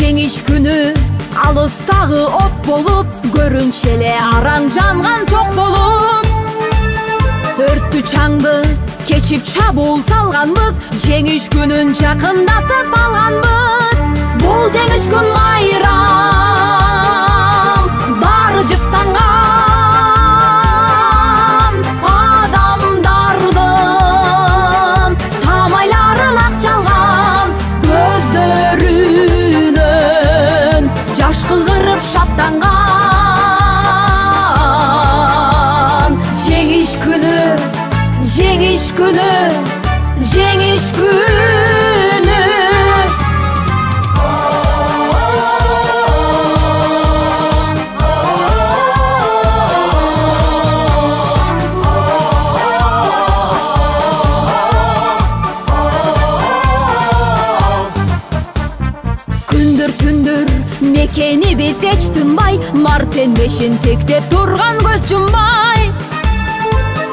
Жеңиш күнү алыстагы от болуп, көрүнчү эле араң жанган чок болуп. Өрттү чаңды кечип чабуул салганбыз, жеңиш күнүн жакындатып алганбыз. Бул жеңиш күн майрам, баары жыттанган адамдардын самайларын ак чалган, көздөрүнөн жаш кыгырып шаттанган. Жеңиш күнү, жеңиш күнү, жеңиш күнү. Күндүр мекени биз эч тынбай, мартенмешин тектеп турган көз жумбай.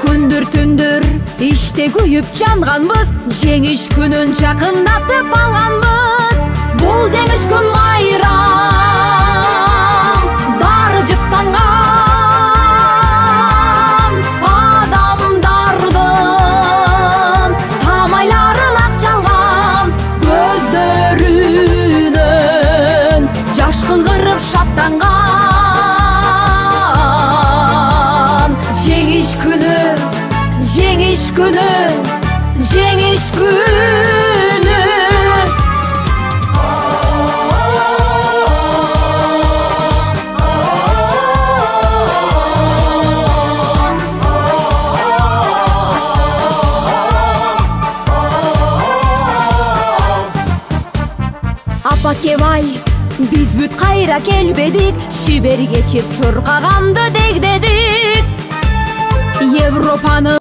Күндүр иште күйүп жанганбыз, жеңиш күнүн жакындатып алганбыз. Бул жеңиш күн майрам, баары жыттанган адамдардын самайларын ак чалган, көздөрүнөн жаш кыгырып шаттанган. Жеңиш күнү, жеңиш күнү, жеңиш күнү. Апакебай, биз бүт кайра келбедик, шибер кечип чуркаганды дегдедик. Европаны